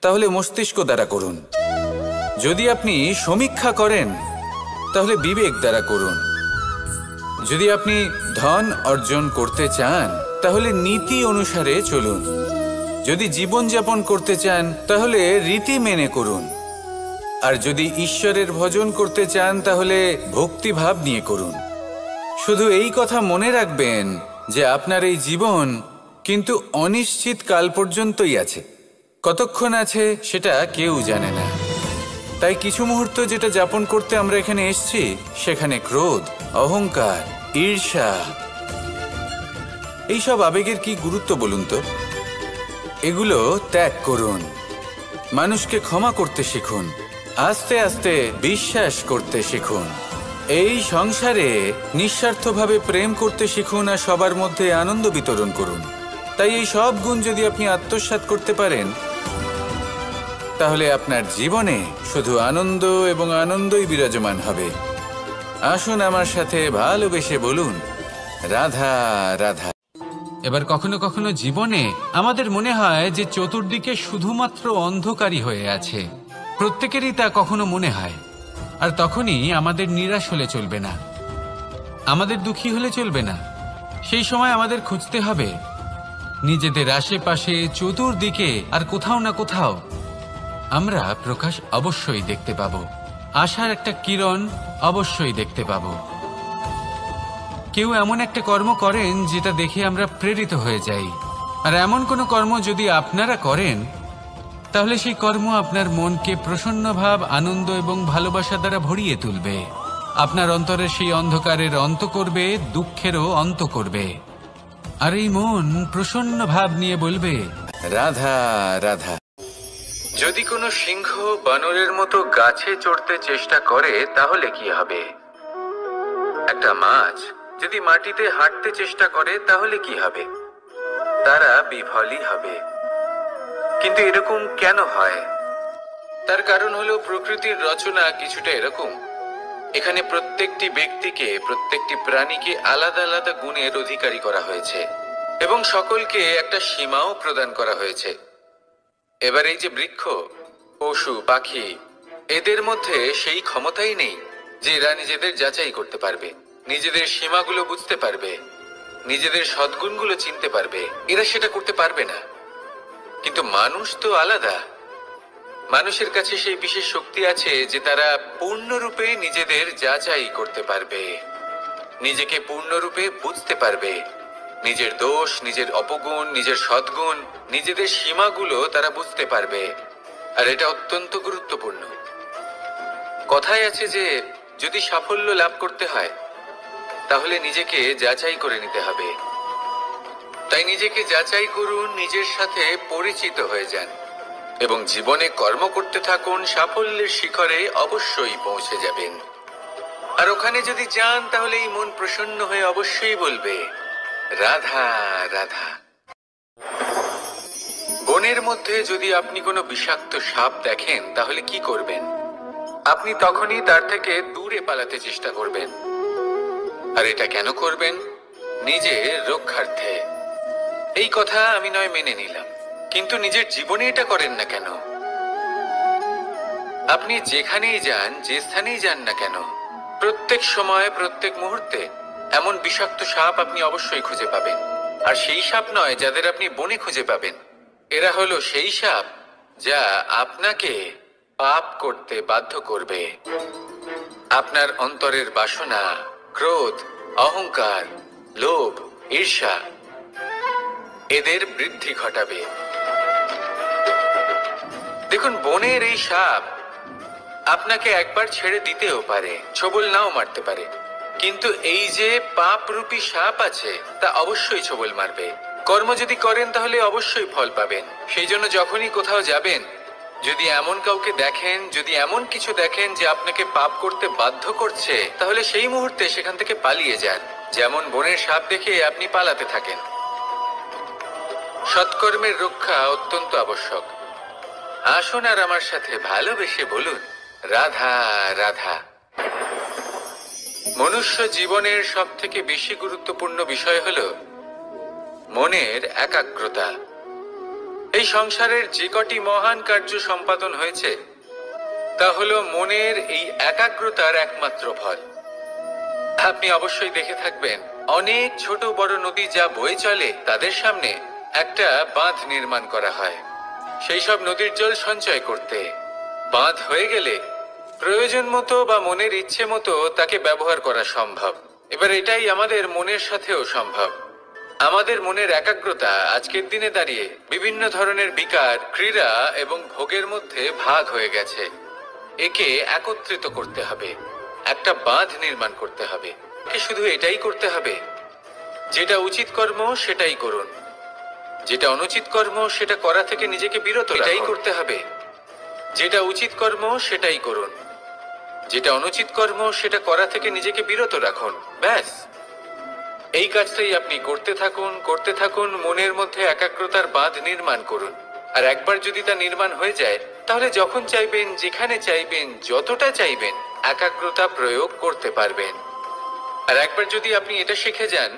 তাহলে মস্তিষ্ক দ্বারা করুন। যদি আপনি সমীক্ষা করেন, তাহলে বিবেক দ্বারা করুন। যদি আপনি ধন অর্জন করতে চান, তাহলে নীতি অনুসারে চলুন। যদি জীবনযাপন করতে চান, তাহলে রীতি মেনে করুন। আর যদি ঈশ্বরের ভজন করতে চান, তাহলে ভক্তিভাব নিয়ে করুন। শুধু এই কথা মনে রাখবেন যে আপনার এই জীবন কিন্তু অনিশ্চিত কাল পর্যন্তই আছে। কতক্ষণ আছে সেটা কেউ জানে না। তাই কিছু মুহূর্ত যেটা যাপন করতে আমরা এখানে এসেছি, সেখানে ক্রোধ, অহংকার, ঈর্ষা, এইসব আবেগের কি গুরুত্ব বলুন তো? এগুলো ত্যাগ করুন। মানুষকে ক্ষমা করতে শিখুন, আস্তে আস্তে বিশ্বাস করতে শিখুন। এই সংসারে নিঃস্বার্থভাবে প্রেম করতে শিখুন, আর সবার মধ্যে আনন্দ বিতরণ করুন। তাই এই সব গুণ যদি আপনি আত্মসাৎ করতে পারেন, তাহলে আপনার জীবনে শুধু আনন্দ এবং আনন্দই বিরাজমান হবে। আসুন আমার সাথে ভালোবেসে বলুন, রাধা রাধা। এবার কখনো কখনো জীবনে আমাদের মনে হয় যে চতুর্দিকে শুধুমাত্র অন্ধকারই হয়ে আছে। প্রত্যেকেরই তা কখনো মনে হয়। আর তখনই আমাদের নিরাশ হলে চলবে না, আমাদের দুঃখী হলে চলবে না। সেই সময় আমাদের খুঁজতে হবে নিজেদের আশেপাশে, চতুর্দিকে, আর কোথাও না কোথাও আমরা প্রকাশ অবশ্যই দেখতে পাবো, আশার একটা কিরণ অবশ্যই দেখতে পাবো। কেউ এমন একটা কর্ম করেন যেটা দেখে আমরা প্রেরিত হয়ে যাই, আর এমন কোনো কর্ম যদি আপনারা করেন, তাহলে সেই কর্ম আপনার মনকে প্রসন্ন ভাব, আনন্দ এবং ভালোবাসা দ্বারা ভরিয়ে তুলবে। আপনার অন্তরের সেই অন্ধকারের অন্ত করবে, দুঃখেরও অন্ত করবে। আর এই মন প্রসন্ন ভাব নিয়ে বলবে, রাধা রাধা। যদি কোনো সিংহ বানরের মতো গাছে চড়তে চেষ্টা করে, তাহলে কি হবে? একটা মাছ যদি মাটিতে হাঁটতে চেষ্টা করে, তাহলে কি হবে? তারা বিফলই হবে। কিন্তু এরকম কেন হয়? তার কারণ হলো প্রকৃতির রচনা কিছুটা এরকম। এখানে প্রত্যেকটি ব্যক্তিকে, প্রত্যেকটি প্রাণীকে আলাদা আলাদা গুণের অধিকারী করা হয়েছে, এবং সকলকে একটা সীমাও প্রদান করা হয়েছে। এবার এই যে বৃক্ষ, পশু, পাখি, এদের মধ্যে সেই ক্ষমতাই নেই যে এরা নিজেদের যাচাই করতে পারবে, নিজেদের সীমাগুলো বুঝতে পারবে। নিজেদের সদ্গুণগুলো চিনতে পারবে, এরা সেটা করতে পারবে না। কিন্তু মানুষ তো আলাদা। মানুষের কাছে সেই বিশেষ শক্তি আছে যে তারা পূর্ণরূপে নিজেদের যাচাই করতে পারবে, নিজেকে পূর্ণরূপে বুঝতে পারবে, নিজের দোষ, নিজের অপগুণ, নিজের সদ্গুণ, নিজেদের সীমাগুলো তারা বুঝতে পারবে। আর এটা অত্যন্ত গুরুত্বপূর্ণ। কথায় আছে যে যদি সাফল্য লাভ করতে হয় তাহলে নিজেকে যাচাই করে নিতে হবে। তাই নিজেকে যাচাই করুন, নিজের সাথে পরিচিত হয়ে যান এবং জীবনে কর্ম করতে থাকুন। সাফল্যের শিখরে অবশ্যই পৌঁছে যাবেন। আর ওখানে যদি যান তাহলে এই মন প্রসন্ন হয়ে অবশ্যই বলবে, রাধা রাধা। বনের মধ্যে যদি আপনি কোনো বিষাক্ত সাপ দেখেন তাহলে কি করবেন? আপনি তখনই তার থেকে দূরে পালাতে চেষ্টা করবেন। আর এটা কেন করবেন? নিজের রক্ষার্থে। এই কথা আমি নয় মেনে নিলাম, কিন্তু নিজের জীবনে এটা করেন না কেন? আপনি যেখানেই যান, যে স্থানেই যান না কেন, প্রত্যেক সময়, প্রত্যেক মুহূর্তে এমন বিষাক্ত সাপ আপনি অবশ্যই খুঁজে পাবেন। আর সেই সাপ নয় যাদের আপনি বনে খুঁজে পাবেন, এরা হলো সেই সাপ যা আপনাকে পাপ করতে বাধ্য করবে। আপনার অন্তরের বাসনা, ক্রোধ, অহংকার, লোভ, ঈর্ষা এদের বৃদ্ধি ঘটাবে। দেখুন, বনের এই সাপ আপনাকে একবার ছেড়ে দিতেও পারে, ছোবল নাও মারতে পারে, কিন্তু এই যে পাপরূপী সাপ আছে তা অবশ্যই ছোবল মারবে। কর্ম যদি করেন তাহলে অবশ্যই ফল পাবেন। সেই জন্য যখনই কোথাও যাবেন, যদি এমন কাউকে দেখেন, যদি এমন কিছু দেখেন যে আপনাকে পাপ করতে বাধ্য করছে, তাহলে সেই মুহূর্তে সেখান থেকে পালিয়ে যান। যেমন বনের সাপ দেখে আপনি পালাতে থাকেন। সৎকর্মের রক্ষা অত্যন্ত আবশ্যক। আসুন আর আমার সাথে ভালোবেসে বলুন, রাধা রাধা। মনুষ্য জীবনের সব থেকে বেশি গুরুত্বপূর্ণ বিষয় হলো মনের একাগ্রতা। এই সংসারের যে কটি মহান কার্য সম্পাদন হয়েছে তা হলো মনের এই একাগ্রতার একমাত্র ফল। আপনি অবশ্যই দেখে থাকবেন, অনেক ছোট বড় নদী যা বয়ে চলে তাদের সামনে একটা বাঁধ নির্মাণ করা হয় সেই সব নদীর জল সঞ্চয় করতে। বাঁধ হয়ে গেলে প্রয়োজন মতো বা মনের ইচ্ছে মতো তাকে ব্যবহার করা সম্ভব। এবার এটাই আমাদের মনের সাথেও সম্ভব। আমাদের মনের একাগ্রতা আজকের দিনে দাঁড়িয়ে বিভিন্ন ধরনের বিকার, ক্রীড়া এবং ভোগের মধ্যে ভাগ হয়ে গেছে। একে একত্রিত করতে হবে, একটা বাঁধ নির্মাণ করতে হবে। শুধু এটাই করতে হবে, যেটা উচিত কর্ম সেটাই করুন, যেটা অনুচিত কর্ম সেটা করা থেকে নিজেকে বিরত রাখুন। এটাই করতে হবে, যেটা উচিত কর্ম সেটাই করুন, যেটা অনুচিত কর্ম সেটা করা থেকে নিজেকে বিরত রাখুন। ব্যাস, এই কাজটাই আপনি করতে থাকুন, করতে থাকুন। মনের মধ্যে একাগ্রতার বাঁধ নির্মাণ করুন। আর একবার যদি তা নির্মাণ হয়ে যায় তাহলে যখন চাইবেন, যেখানে চাইবেন, যতটা চাইবেন একাগ্রতা প্রয়োগ করতে পারবেন। আর একবার যদি আপনি এটা শিখে যান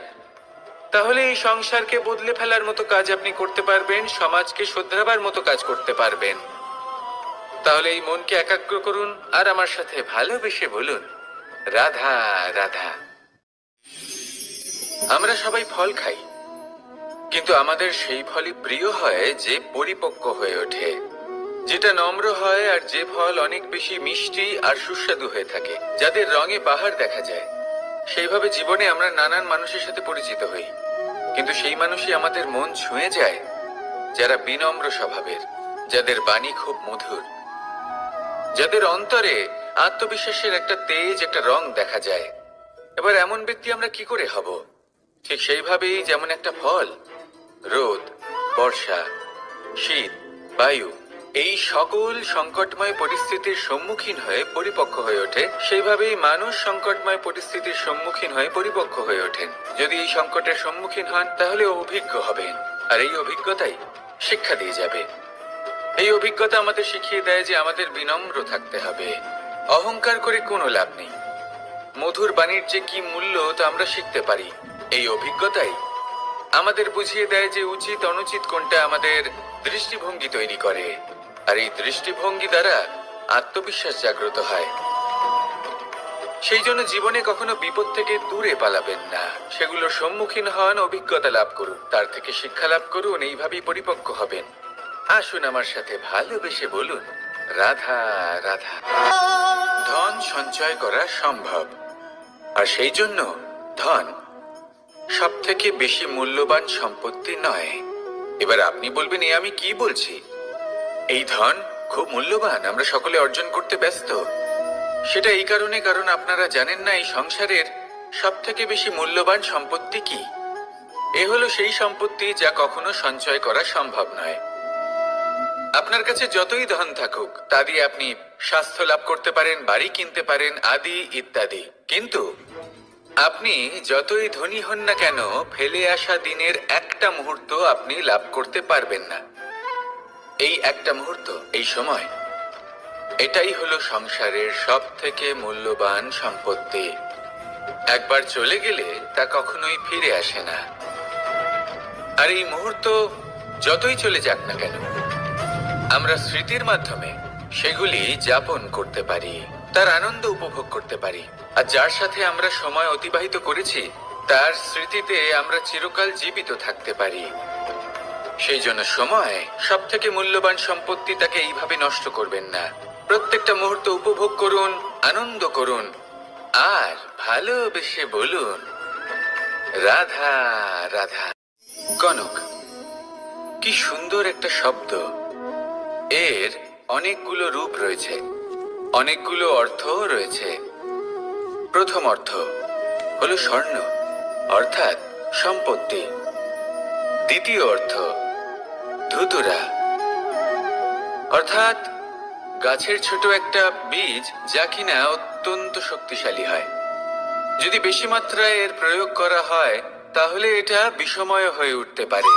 তাহলে এই সংসারকে বদলে ফেলার মতো কাজ আপনি করতে পারবেন, সমাজকে শুধরাবার মতো কাজ করতে পারবেন। তাহলে এই মনকে একাগ্র করুন আর আমার সাথে ভালোবেসে বলুন, রাধা রাধা। আমরা সবাই ফল খাই, কিন্তু আমাদের সেই ফলই প্রিয় হয় যে পরিপক্ক হয়ে ওঠে, যেটা নম্র হয়, আর যে ফল অনেক বেশি মিষ্টি আর সুস্বাদু হয়ে থাকে, যাদের রঙে বাহার দেখা যায়। সেইভাবে জীবনে আমরা নানান মানুষের সাথে পরিচিত হই, কিন্তু সেই মানুষই আমাদের মন ছুঁয়ে যায় যারা বিনম্র স্বভাবের, যাদের বাণী খুব মধুর, যাদের অন্তরে আত্মবিশ্বাসের একটা তেজ, একটা রং দেখা যায়। এবার এমন ব্যক্তি আমরা কি করে হব? ঠিক সেইভাবেই যেমন একটা ফল রোদ, বর্ষা, শীত, বায়ু এই সকল সংকটময় পরিস্থিতির সম্মুখীন হয়ে পরিপক্ক হয়ে ওঠে, সেইভাবেই মানুষ সংকটময় পরিস্থিতির সম্মুখীন হয়ে পরিপক্ক হয়ে ওঠেন। যদি এই সংকটের সম্মুখীন হন তাহলে অভিজ্ঞ হবেন, আর এই অভিজ্ঞতাই শিক্ষা দিয়ে যাবে। এই অভিজ্ঞতা আমাদের শিখিয়ে দেয় যে আমাদের বিনম্র থাকতে হবে, অহংকার করে কোনো লাভ নেই। মধুর বাণীর যে কি মূল্য তা আমরা শিখতে পারি। এই অভিজ্ঞতাই আমাদের বুঝিয়ে দেয় যে উচিত অনুচিত কোনটা, আমাদের দৃষ্টিভঙ্গি তৈরি করে, আর এই দৃষ্টিভঙ্গি দ্বারা আত্মবিশ্বাস জাগ্রত হয়। সেই জন্য জীবনে কখনো বিপদ থেকে দূরে পালাবেন না, সেগুলোর সম্মুখীন হন, অভিজ্ঞতা লাভ করুন, তার থেকে শিক্ষা লাভ করুন, এইভাবেই পরিপক্ক হবেন। আসুন আমার সাথে ভালোবেসে বলুন, রাধা রাধা। ধন সঞ্চয় করা সম্ভব, আর সেই জন্য ধন সব থেকে বেশি মূল্যবান সম্পত্তি নয়। এবার আপনি বলবেন, এ আমি কি বলছি? এই ধন খুব মূল্যবান, আমরা সকলে অর্জন করতে ব্যস্ত। সেটা এই কারণে, কারণ আপনারা জানেন না এই সংসারের সব থেকে বেশি মূল্যবান সম্পত্তি কি। এ হলো সেই সম্পত্তি যা কখনো সঞ্চয় করা সম্ভব নয়। আপনার কাছে যতই ধন থাকুক তা দিয়ে আপনি স্বাস্থ্য লাভ করতে পারেন, বাড়ি কিনতে পারেন, আদি ইত্যাদি, কিন্তু আপনি যতই ধনী হন না কেন, ফেলে আসা দিনের একটা মুহূর্ত আপনি লাভ করতে পারবেন না। এই একটা মুহূর্ত, এই সময়, এটাই হলো সংসারের সব থেকে মূল্যবান সম্পত্তি। একবার চলে গেলে তা কখনোই ফিরে আসে না। আর এই মুহূর্ত যতই চলে যাক না কেন, আমরা স্মৃতির মাধ্যমে সেগুলি যাপন করতে পারি, তার আনন্দ উপভোগ করতে পারি। আর যার সাথে আমরা সময় অতিবাহিত করেছি তার স্মৃতিতে আমরা চিরকাল জীবিত থাকতে পারি। সেই জন্য সময় সব থেকে মূল্যবান সম্পত্তি, তাকে এইভাবে নষ্ট করবেন না। প্রত্যেকটা মুহূর্ত উপভোগ করুন, আনন্দ করুন, আর ভালোবেসে বলুন, রাধা রাধা। কনক, কি সুন্দর একটা শব্দ। এর অনেকগুলো রূপ রয়েছে, অনেকগুলো অর্থও রয়েছে। প্রথম অর্থ হলো স্বর্ণ, অর্থাৎ সম্পত্তি। দ্বিতীয় অর্থ ধুতুরা, অর্থাৎ গাছের ছোট একটা বীজ, যা কিনা অত্যন্ত শক্তিশালী হয়। যদি বেশি মাত্রায় এর প্রয়োগ করা হয় তাহলে এটা বিষময় হয়ে উঠতে পারে।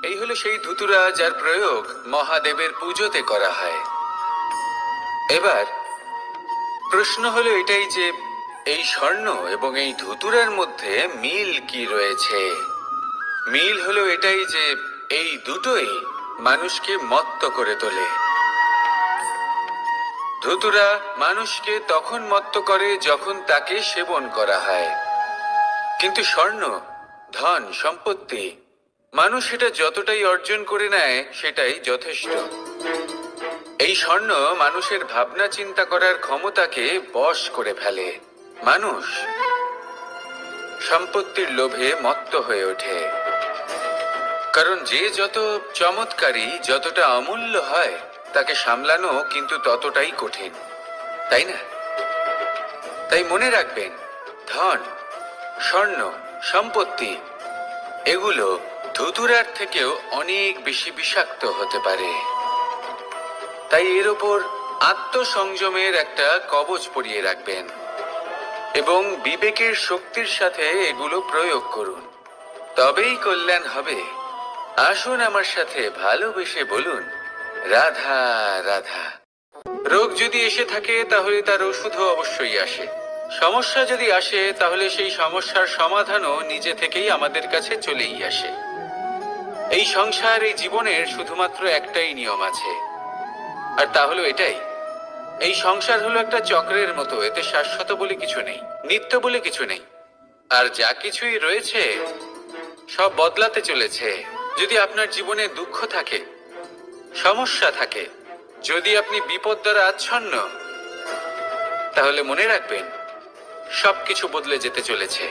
এই হলো সেই ধুতুরা যার প্রয়োগ মহাদেবের পুজোতে করা হয়। এবার প্রশ্ন হলো এটাই যে এই স্বর্ণ এবং এই ধুতুরার মধ্যে মিল কি রয়েছে। মিল হলো এটাই যে এই দুটোই মানুষকে মত্ত করে তোলে। ধুতুরা মানুষকে তখন মত্ত করে যখন তাকে সেবন করা হয়, কিন্তু স্বর্ণ, ধন, সম্পত্তি, মানুষ এটা যতটাই অর্জন করে নেয় সেটাই যথেষ্ট। এই স্বর্ণ মানুষের ভাবনা চিন্তা করার ক্ষমতাকে বশ করে ফেলে। মানুষ সম্পত্তির লোভে মত্ত হয়ে ওঠে, কারণ যে যত চমৎকারী, যতটা অমূল্য হয়, তাকে সামলানো কিন্তু ততটাই কঠিন, তাই না? তাই মনে রাখবেন, ধন, স্বর্ণ, সম্পত্তি এগুলো ধুতুরার থেকেও অনেক বেশি বিষাক্ত হতে পারে। তাই এর ওপর আত্মসংযমের একটা কবচ পরিয়ে রাখবেন এবং বিবেকের শক্তির সাথে এগুলো প্রয়োগ করুন, তবেই কল্যাণ হবে। আসুন আমার সাথে ভালোবেসে বলুন, রাধা রাধা। রোগ যদি এসে থাকে তাহলে তার ওষুধও অবশ্যই আসে। সমস্যা যদি আসে তাহলে সেই সমস্যার সমাধানও নিজে থেকেই আমাদের কাছে চলেই আসে। এই সংসার, এই জীবনের শুধুমাত্র একটাই নিয়ম আছে, আর তা হলো এটাই, এই সংসার হলো একটা চক্রের মতো। এতে শাশ্বত বলে কিছু নেই, নিত্য বলে কিছু নেই, আর যা কিছুই রয়েছে সব বদলাতে চলেছে। যদি আপনার জীবনে দুঃখ থাকে, সমস্যা থাকে, যদি আপনি বিপদ দ্বারা আচ্ছন্ন, তাহলে মনে রাখবেন সবকিছু বদলে যেতে চলেছে।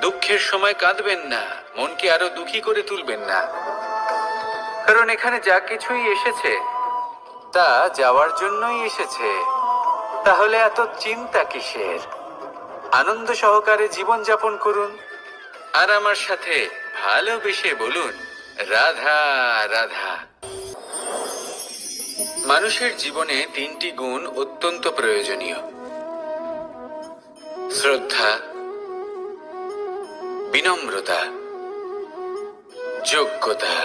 দুঃখের সময় কাঁদবেন না, মনকে আরো দুঃখী করে তুলবেন না, কারণ এখানে যা কিছুই এসেছে তা যাওয়ার জন্যই এসেছে। তাহলে এত চিন্তা কিসের? আনন্দ সহকারে জীবন যাপন করুন, আর আমার সাথে ভালোবেসে বলুন, রাধা রাধা। মানুষের জীবনে তিনটি গুণ অত্যন্ত প্রয়োজনীয়: শ্রদ্ধা, বিনম্রতা, যোগ্যতা।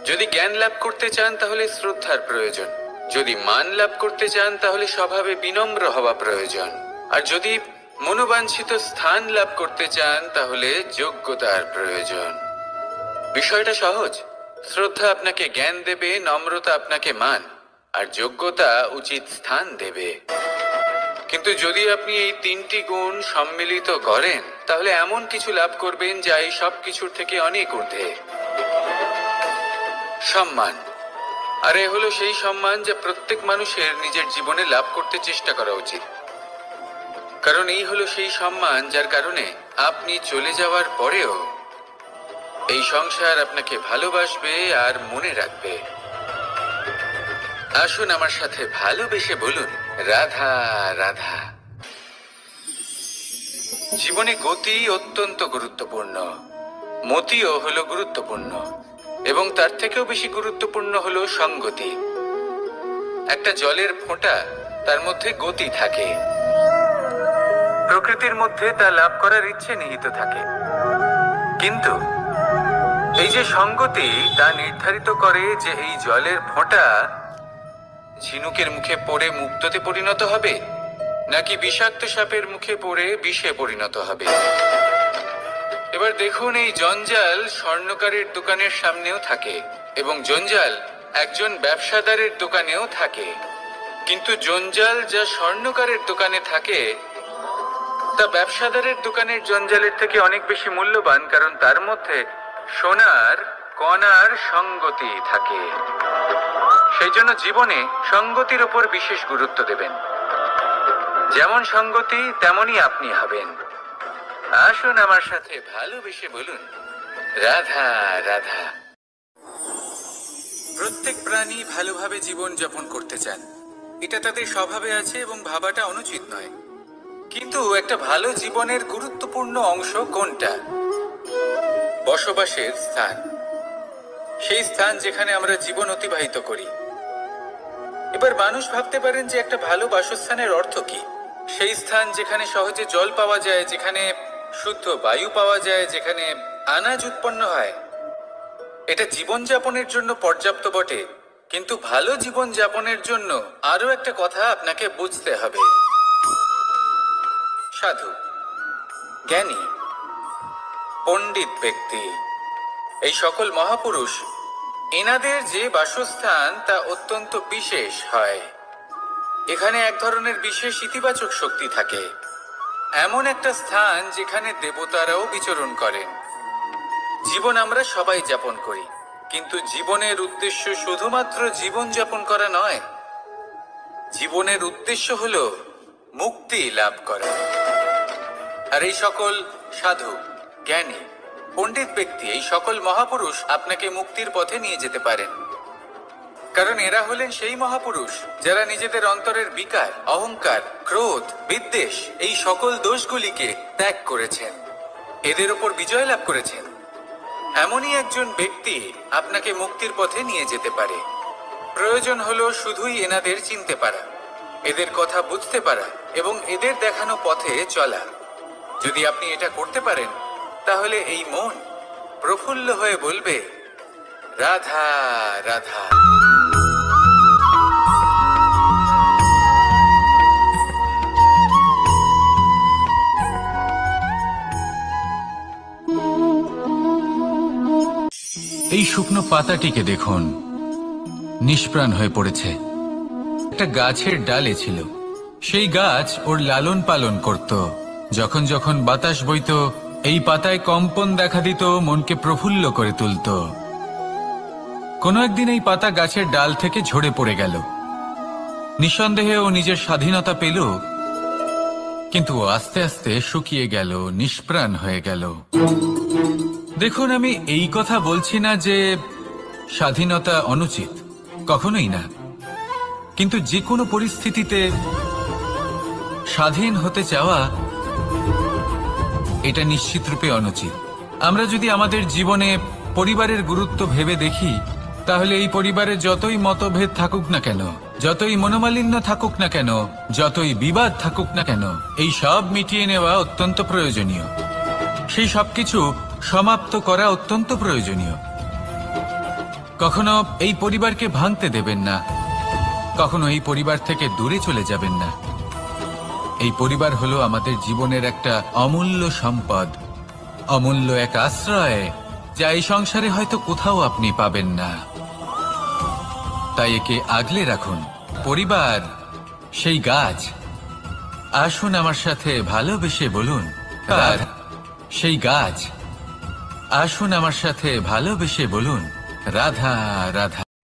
যদি জ্ঞান লাভ করতে চান তাহলে শ্রদ্ধার প্রয়োজন, যদি মান লাভ করতে চান তাহলে স্বভাবে বিনম্র হওয়া প্রয়োজন, আর যদি মনোবাঞ্ছিত স্থান লাভ করতে চান তাহলে যোগ্যতার প্রয়োজন। বিষয়টা সহজ। শ্রদ্ধা আপনাকে জ্ঞান দেবে, নম্রতা আপনাকে মান, আর যোগ্যতা উচিত স্থান দেবে। কিন্তু যদি আপনি এই তিনটি গুণ সম্মিলিত করেন তাহলে এমন কিছু লাভ করবেন যা এই সব কিছুর থেকে অনেক ঊর্ধ্বে। সম্মান। আর এ হলো সেই সম্মান যা প্রত্যেক মানুষের নিজের জীবনে লাভ করতে চেষ্টা করা উচিত। কারণ এই হলো সেই সম্মান যার কারণে আপনি চলে যাওয়ার পরেও এই সংসার আপনাকে ভালোবাসবে আর মনে রাখবে। আসুন আমার সাথে ভালোবেসে বলুন, রাধা রাধা। জীবনে গতি অত্যন্ত গুরুত্বপূর্ণ, মতিও হলো গুরুত্বপূর্ণ, এবং তার থেকেও বেশি গুরুত্বপূর্ণ হলো সঙ্গতি। একটা জলের ফোঁটা, তার মধ্যে গতি থাকে, প্রকৃতির মধ্যে তা লাভ করার ইচ্ছে নিহিত থাকে। কিন্তু এই যে সঙ্গতি, তা নির্ধারিত করে যে এই জলের ফোঁটা ঝিনুকের মুখে পড়ে মুক্ততে পরিণত হবে নাকি বিষাক্ত সাপের মুখে পড়ে বিষে পরিণত হবে। এবার দেখুন, এই জঞ্জাল স্বর্ণকারের দোকানের সামনেও থাকে এবং জঞ্জাল একজন ব্যবসাদারের দোকানেও থাকে। কিন্তু জঞ্জাল যা স্বর্ণকারের দোকানে থাকে তা ব্যবসাদারের দোকানের জঞ্জালের থেকে অনেক বেশি মূল্যবান, কারণ তার মধ্যে সোনার কণার সঙ্গতি থাকে। সেই জন্য জীবনে সঙ্গতির উপর বিশেষ গুরুত্ব দেবেন। যেমন সঙ্গতি তেমনই আপনি হবেন। আসুন আমার সাথে ভালোবেসে বলুন, রাধা রাধা। প্রত্যেক প্রাণী ভালোভাবে জীবন যাপন করতে চান, এটা তাদের স্বভাবে আছে এবং ভাবাটা অনুচিত নয়। কিন্তু একটা ভালো জীবনের গুরুত্বপূর্ণ অংশ কোনটা? বসবাসের স্থান, সেই স্থান যেখানে আমরা জীবন অতিবাহিত করি। এবার মানুষ ভাবতে পারেন যে একটা ভালো বাসস্থানের অর্থ কি? সেই স্থান যেখানে সহজে জল পাওয়া যায়, যেখানে শুদ্ধ বায়ু পাওয়া যায়, যেখানে আনাজ উৎপন্ন হয়। এটা জীবনযাপনের জন্য পর্যাপ্ত বটে, কিন্তু ভালো জীবন যাপনের জন্য আরো একটা কথা আপনাকে বুঝতে হবে। সাধু, জ্ঞানী, পণ্ডিত ব্যক্তি, এই সকল মহাপুরুষ, এনাদের যে বাসস্থান তা অত্যন্ত বিশেষ হয়। এখানে এক ধরনের বিশেষ ইতিবাচক শক্তি থাকে, এমন একটা স্থান যেখানে দেবতারাও বিচরণ করেন। জীবন আমরা সবাই যাপন করি, কিন্তু জীবনের উদ্দেশ্য শুধুমাত্র জীবন যাপন করা নয়। জীবনের উদ্দেশ্য হলো মুক্তি লাভ করা। আর এই সকল সাধু, জ্ঞানী, পণ্ডিত ব্যক্তি, এই সকল মহাপুরুষ আপনাকে মুক্তির পথে নিয়ে যেতে পারেন। কারণ এরা হলেন সেই মহাপুরুষ যারা নিজেদের অন্তরের বিকার, অহংকার, ক্রোধ, বিদ্বেষ, এই সকল দোষগুলিকে ত্যাগ করেছেন, এদের ওপর বিজয় লাভ করেছেন। এমনই একজন ব্যক্তি আপনাকে মুক্তির পথে নিয়ে যেতে পারে। প্রয়োজন হলো শুধুই এনাদের চিনতে পারা, এদের কথা বুঝতে পারা এবং এদের দেখানো পথে চলা। যদি আপনি এটা করতে পারেন তাহলে এই মন প্রফুল্ল হয়ে বলবে, রাধা রাধা। এই শুকনো পাতাটিকে দেখুন, নিষ্প্রাণ হয়ে পড়েছে। একটা গাছের ডালে ছিল, সেই গাছ ওর লালন পালন করত। যখন যখন বাতাস বইত, এই পাতায় কম্পন দেখা দিত, মনকে প্রফুল্ল করে তুলত। কোনো একদিন এই পাতা গাছের ডাল থেকে ঝরে পড়ে গেল। নিঃসন্দেহে ও নিজের স্বাধীনতা পেল, কিন্তু আস্তে আস্তে শুকিয়ে গেল, নিষ্প্রাণ হয়ে গেল। দেখুন, আমি এই কথা বলছি না যে স্বাধীনতা অনুচিত, কখনোই না। কিন্তু যে কোনো পরিস্থিতিতে স্বাধীন হতে চাওয়া এটা নিশ্চিত রূপে অনুচিত। আমরা যদি আমাদের জীবনে পরিবারের গুরুত্ব ভেবে দেখি, তাহলে এই পরিবারে যতই মতভেদ থাকুক না কেন, যতই মনোমালিন্য থাকুক না কেন, যতই বিবাদ থাকুক না কেন, এই সব মিটিয়ে নেওয়া অত্যন্ত প্রয়োজনীয়। সেই সবকিছু সমাপ্ত করা অত্যন্ত প্রয়োজনীয়। কখনো এই পরিবারকে ভাঙতে দেবেন না, কখনো এই পরিবার থেকে দূরে চলে যাবেন না। এই পরিবার হলো আমাদের জীবনের একটা অমূল্য সম্পদ, অমূল্য এক আশ্রয়, যা এই সংসারে হয়তো কোথাও আপনি পাবেন না। তাই একে আগলে রাখুন। পরিবার সেই গাছ আসুন আমার সাথে ভালোবেসে বলুন, আর সেই গাছ, আসুন আমার সাথে ভালোবেসে বলুন, রাধা রাধা।